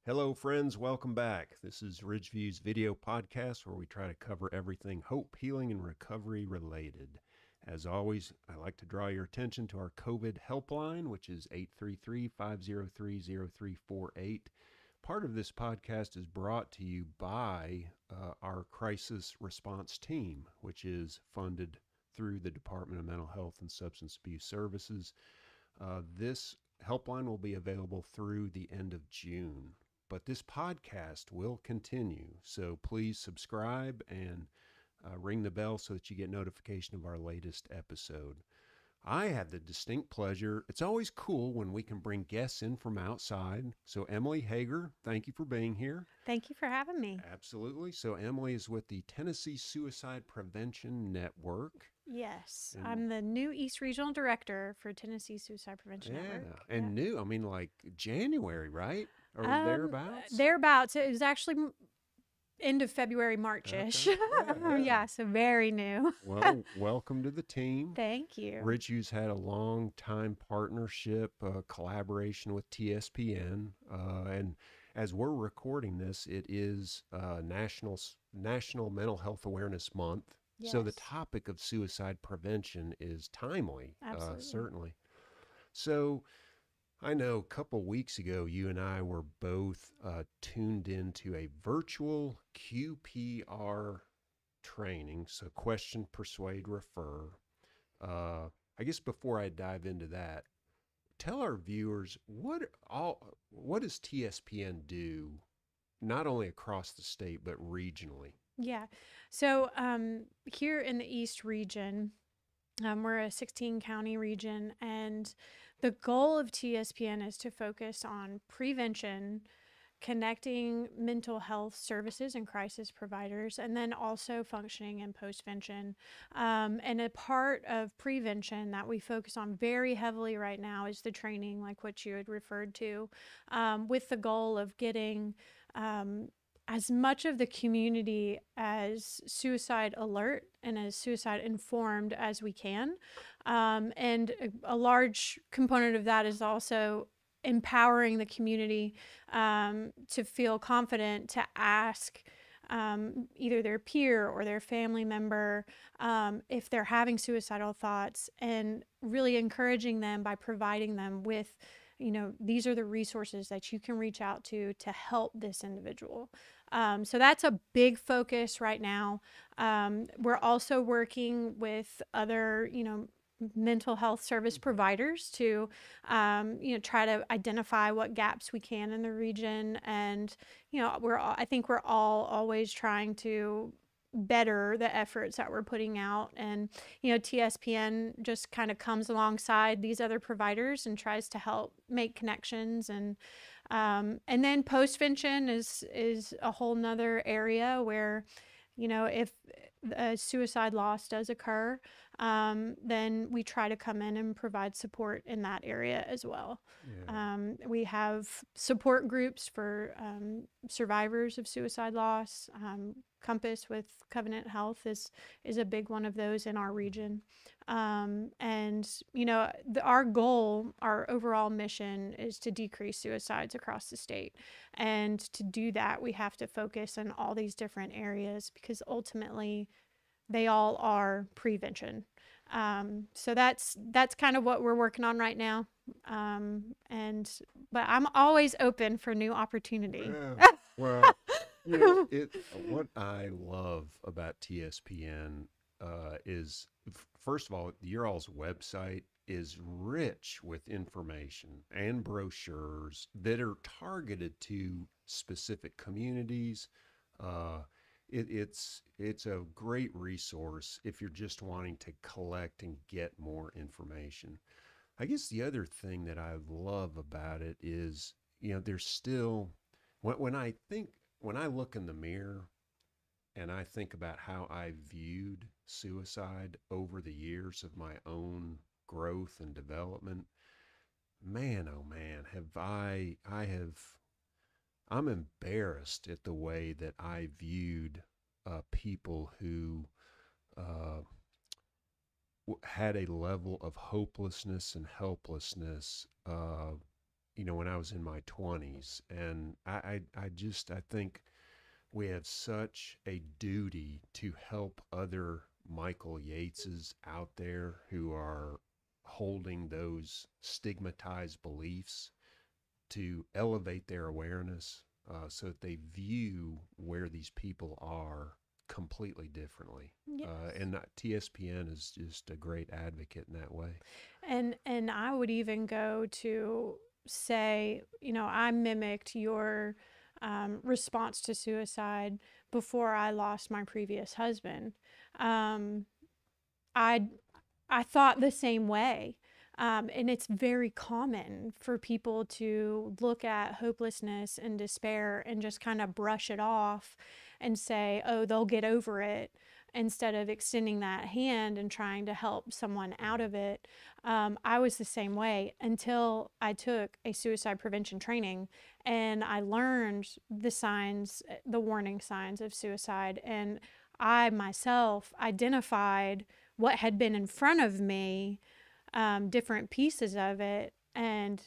Hello, friends. Welcome back. This is Ridgeview's video podcast where we try to cover everything hope, healing, and recovery related. As always, I like to draw your attention to our COVID helpline, which is 833-503-0348. Part of this podcast is brought to you by our crisis response team, which is funded through the Department of Mental Health and Substance Abuse Services. This helpline will be available through the end of June. But this podcast will continue, so please subscribe and ring the bell so that you get notification of our latest episode. I have the distinct pleasure. It's always cool when we can bring guests in from outside. So Emily Hager, thank you for being here. Thank you for having me. Absolutely. So Emily is with the Tennessee Suicide Prevention Network. Yes, I'm the new East Regional Director for Tennessee Suicide Prevention Network. And new, I mean like January, right? Or thereabouts? Thereabouts. It was actually end of February, March-ish. Okay. Yeah, so very new. Well, welcome to the team. Thank you. Ridgeview's had a long time partnership, collaboration with TSPN, and as we're recording this, it is National Mental Health Awareness Month. Yes. So the topic of suicide prevention is timely, certainly. So I know a couple weeks ago, you and I were both tuned into a virtual QPR training. So question, persuade, refer. I guess before I dive into that, tell our viewers what does TSPN do, not only across the state, but regionally? Yeah. So here in the East region, we're a 16-county region, and the goal of TSPN is to focus on prevention, connecting mental health services and crisis providers, and then also functioning in postvention. And a part of prevention that we focus on very heavily right now is the training, like what you had referred to, with the goal of getting as much of the community as suicide alert and as suicide informed as we can. And a large component of that is also empowering the community to feel confident to ask either their peer or their family member if they're having suicidal thoughts, and really encouraging them by providing them with, these are the resources that you can reach out to help this individual. So that's a big focus right now. We're also working with other, mental health service providers to, try to identify what gaps we can in the region. And, I think we're all always trying to better the efforts that we're putting out. And, TSPN just kind of comes alongside these other providers and tries to help make connections. And then postvention is a whole nother area where, if a suicide loss does occur, then we try to come in and provide support in that area as well. Yeah. We have support groups for survivors of suicide loss. Compass with Covenant Health is a big one of those in our region. And, our goal, our overall mission is to decrease suicides across the state. And to do that, we have to focus on all these different areas because ultimately they all are prevention. So that's kind of what we're working on right now. But I'm always open for new opportunity. Yeah. Well, what I love about TSPN is, first of all, your all's website is rich with information and brochures that are targeted to specific communities. It's a great resource if you're just wanting to collect and get more information. I guess the other thing that I love about it is, there's still, when I look in the mirror and I think about how I viewed suicide over the years of my own growth and development, man, oh man, I'm embarrassed at the way that I viewed people who had a level of hopelessness and helplessness when I was in my 20s. And I think we have such a duty to help other Michael Yateses out there who are holding those stigmatized beliefs, to elevate their awareness, so that they view where these people are completely differently. Yes. And TSPN is just a great advocate in that way. And I would even go to say, I mimicked your response to suicide before I lost my previous husband. Um, I I thought the same way. And it's very common for people to look at hopelessness and despair and just kind of brush it off and say, oh, they'll get over it, instead of extending that hand and trying to help someone out of it. I was the same way until I took a suicide prevention training and I learned the signs, the warning signs of suicide. And I myself identified what had been in front of me, different pieces of it, and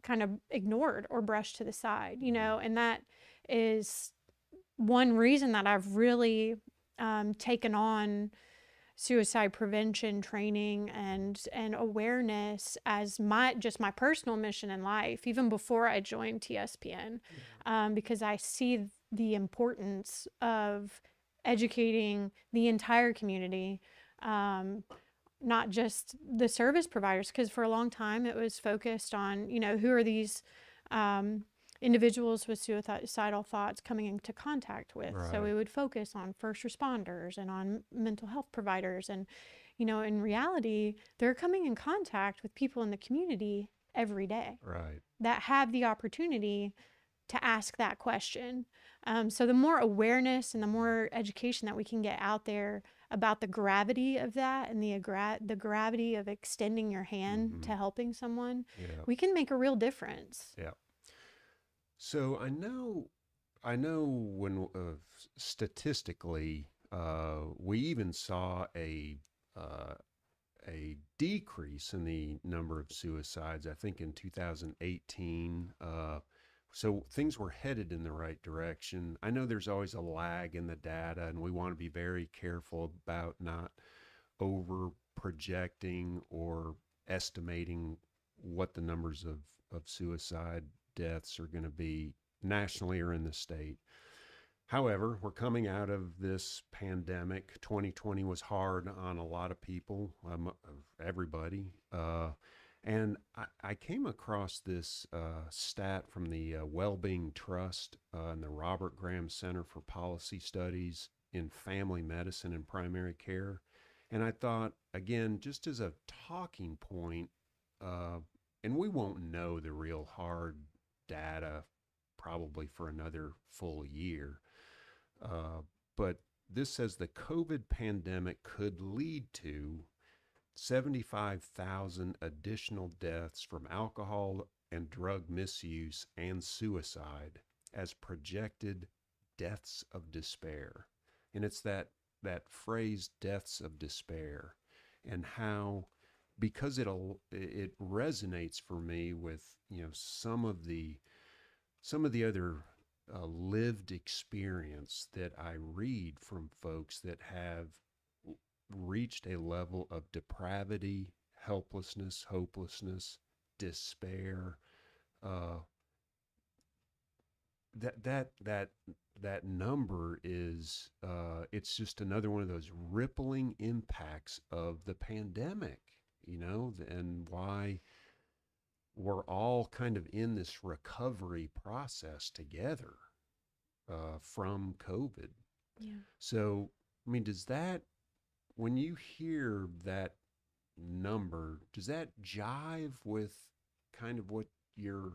kind of ignored or brushed to the side, and that is one reason that I've really taken on suicide prevention training and awareness as my personal mission in life, even before I joined TSPN, because I see the importance of educating the entire community, not just the service providers, because for a long time it was focused on, who are these individuals with suicidal thoughts coming into contact with. Right. So we would focus on first responders and on mental health providers. And, in reality, they're coming in contact with people in the community every day. Right. That have the opportunity to ask that question. So the more awareness and the more education that we can get out there about the gravity of that, and the gravity of extending your hand to helping someone, we can make a real difference. Yeah. So I know when statistically, we even saw a decrease in the number of suicides, I think in 2018. So things were headed in the right direction. I know there's always a lag in the data, and we want to be very careful about not over projecting or estimating what the numbers of suicide deaths are going to be nationally or in the state. However, we're coming out of this pandemic. 2020 was hard on a lot of people, everybody. And I came across this stat from the Wellbeing Trust and the Robert Graham Center for Policy Studies in Family Medicine and Primary Care. And I thought, again, just as a talking point, and we won't know the real hard data probably for another full year, but this says the COVID pandemic could lead to 75,000 additional deaths from alcohol and drug misuse and suicide as projected deaths of despair. And it's that phrase, deaths of despair, and how, because it resonates for me with some of the other lived experience that I read from folks that have reached a level of depravity, helplessness, hopelessness, despair. That number is it's just another one of those rippling impacts of the pandemic, and why we're all kind of in this recovery process together from COVID. Yeah. So, I mean, when you hear that number, does that jive with kind of what you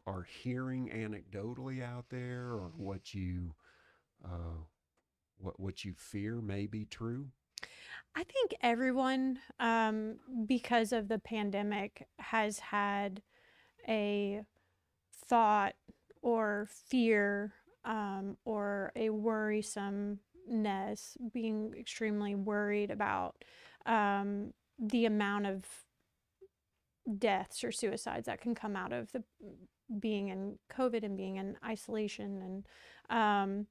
are hearing anecdotally out there, or what you fear may be true? I think everyone, because of the pandemic, has had a thought or fear, or a worrisomeness, being extremely worried about the amount of deaths or suicides that can come out of the being in COVID and being in isolation, and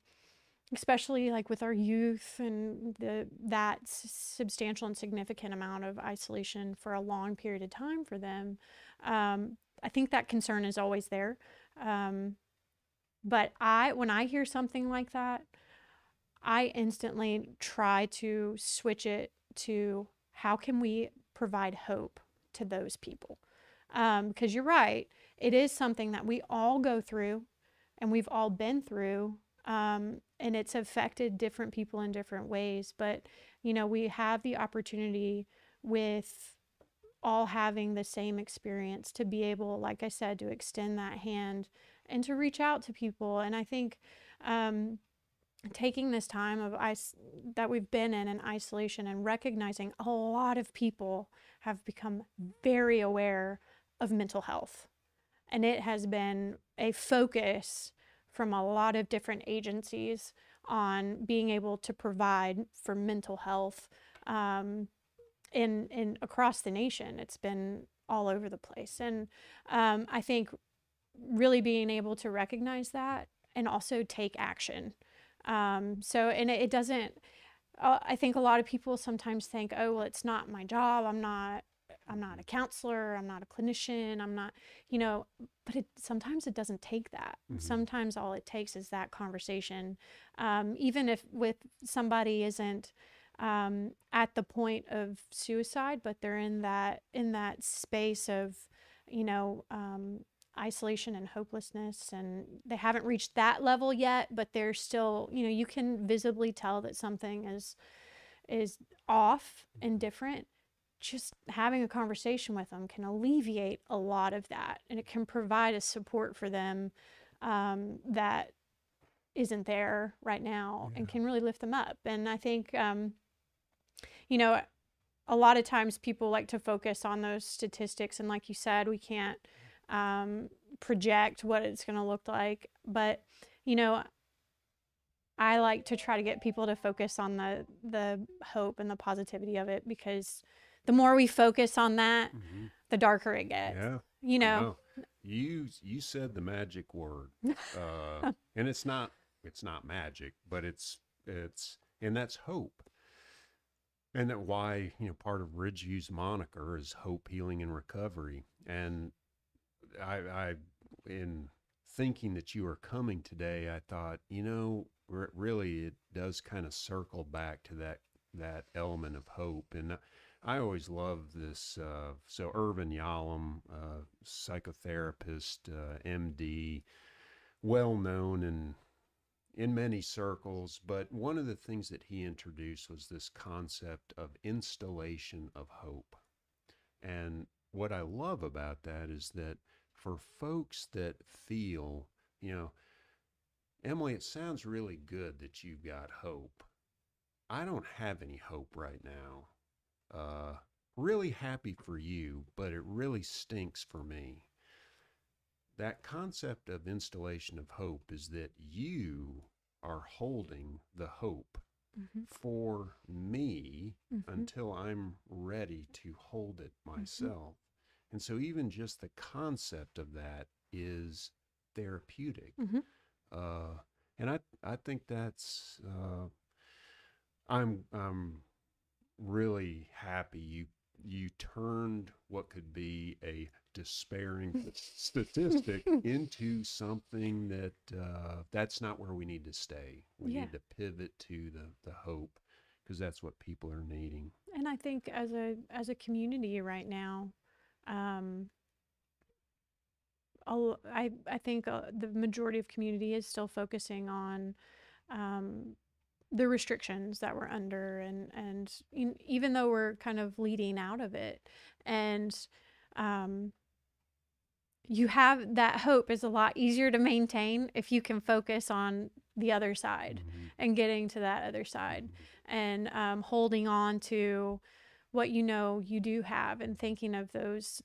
especially like with our youth and that substantial and significant amount of isolation for a long period of time for them. I think that concern is always there. But when I hear something like that, I instantly try to switch it to how can we provide hope to those people? Because you're right, it is something that we all go through and we've all been through, and it's affected different people in different ways. But, we have the opportunity with all having the same experience to be able, like I said, to extend that hand and to reach out to people. And I think taking this time of that we've been in isolation and recognizing a lot of people have become very aware of mental health. And it has been a focus from a lot of different agencies on being able to provide for mental health in across the nation. It's been all over the place. And I think really being able to recognize that and also take action. And it doesn't, I think a lot of people sometimes think, oh, well, it's not my job. I'm not a counselor. I'm not a clinician. I'm not, but sometimes it doesn't take that. Mm-hmm. Sometimes all it takes is that conversation. Even if with somebody isn't at the point of suicide, but they're in that space of, isolation and hopelessness, and they haven't reached that level yet, but they're still, you can visibly tell that something is off and different. Just having a conversation with them can alleviate a lot of that, and it can provide a support for them that isn't there right now, and can really lift them up. And I think a lot of times people like to focus on those statistics, and like you said, we can't project what it's going to look like, but I like to try to get people to focus on the hope and the positivity of it, because the more we focus on that, mm-hmm. the darker it gets. Yeah. You said the magic word, and it's not magic, but it's and that's hope. And that why, part of Ridgeview's moniker is hope, healing, and recovery. And I in thinking that you were coming today, I thought, really it does kind of circle back to that element of hope. And I always love this. So Irvin Yalom, psychotherapist, MD, well known in many circles, but one of the things that he introduced was this concept of installation of hope. And what I love about that is that for folks that feel, Emily, it sounds really good that you've got hope. I don't have any hope right now. Really happy for you, but it really stinks for me. That concept of installation of hope is that you are holding the hope mm-hmm. for me mm-hmm. until I'm ready to hold it myself. Mm-hmm. And so even just the concept of that is therapeutic. Mm-hmm. And I think that's, I'm really happy you turned what could be a despairing statistic into something that that's not where we need to stay. We need to pivot to the hope, because that's what people are needing. And I think as a community right now, I think the majority of community is still focusing on the restrictions that we're under, and even though we're kind of leading out of it, and you have that hope is a lot easier to maintain if you can focus on the other side mm-hmm. and getting to that other side mm-hmm. and holding on to what you do have, and thinking of those.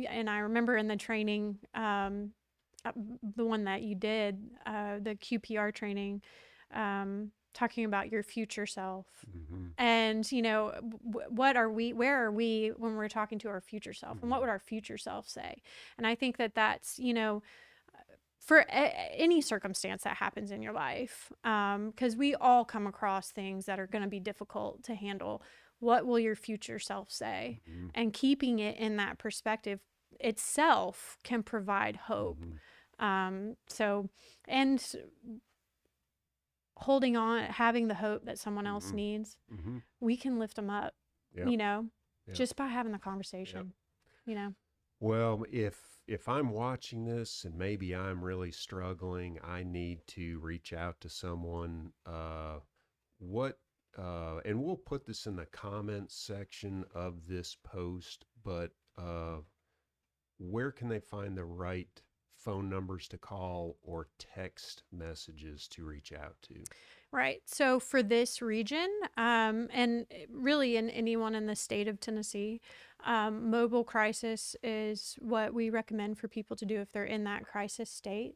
And I remember in the training, the one that you did, the QPR training, talking about your future self. Mm-hmm. And, where are we when we're talking to our future self, and what would our future self say? And I think that that's, for any circumstance that happens in your life, because we all come across things that are going to be difficult to handle. What will your future self say? Mm-hmm. And keeping it in that perspective itself can provide hope. And holding on, having the hope that someone else needs, we can lift them up, just by having the conversation, Well, if I'm watching this and maybe I'm really struggling, I need to reach out to someone. And we'll put this in the comments section of this post, but where can they find the right phone numbers to call or text messages to reach out to? Right. So for this region, and really in anyone in the state of Tennessee, mobile crisis is what we recommend for people to do if they're in that crisis state,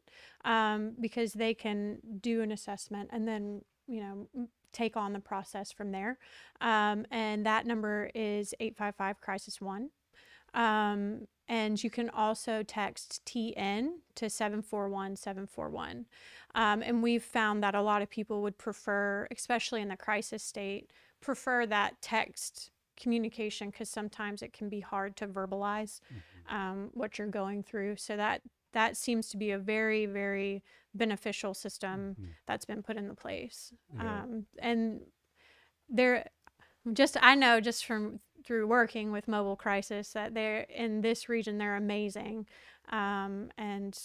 because they can do an assessment and then, take on the process from there. And that number is 855-CRISIS-1. And you can also text TN to 741-741. And we've found that a lot of people would prefer, especially in the crisis state, prefer that text communication, because sometimes it can be hard to verbalize what you're going through. So that seems to be a very, very beneficial system that's been put into place. And I know just through working with mobile crisis that they're in this region, they're amazing. And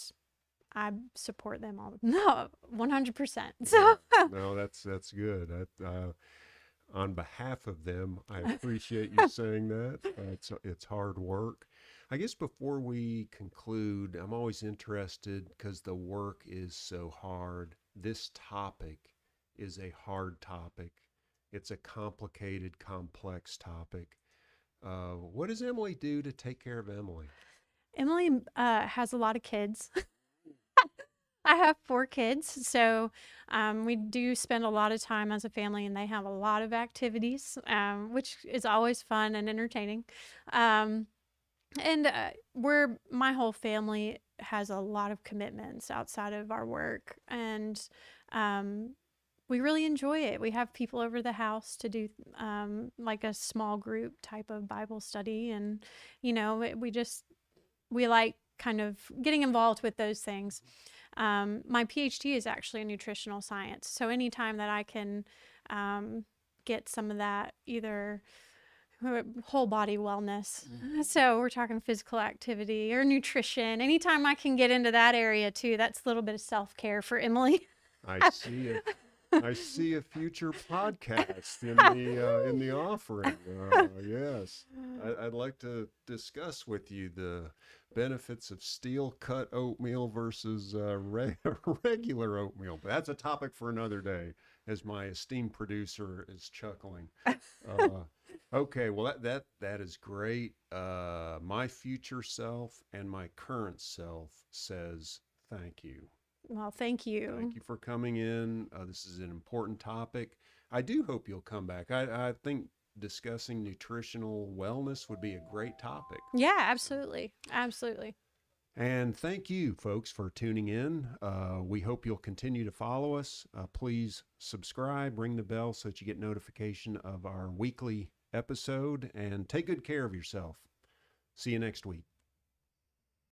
I support them all. No, 100%. So no, that's good. On behalf of them, I appreciate you saying that. It's hard work. I guess before we conclude, I'm always interested, because the work is so hard. This topic is a hard topic. It's a complicated, complex topic. What does Emily do to take care of Emily? Emily has a lot of kids. I have 4 kids, so we do spend a lot of time as a family, and they have a lot of activities, which is always fun and entertaining. And my whole family has a lot of commitments outside of our work, and we really enjoy it. We have people over the house to do like a small group type of Bible study, and we like kind of getting involved with those things. My PhD is actually in nutritional science, so anytime that I can get some of that, either whole body wellness, so we're talking physical activity or nutrition, anytime I can get into that area too, that's a little bit of self-care for Emily. I see it. I see a future podcast in the offering. Yes, I'd like to discuss with you the benefits of steel cut oatmeal versus regular oatmeal. But that's a topic for another day, as my esteemed producer is chuckling. Okay, well that is great. My future self and my current self says thank you. Well, thank you. Thank you for coming in. This is an important topic. I do hope you'll come back. I think discussing nutritional wellness would be a great topic. Yeah, absolutely. Absolutely. And thank you, folks, for tuning in. We hope you'll continue to follow us. Please subscribe, ring the bell so that you get notification of our weekly episode, and take good care of yourself. See you next week.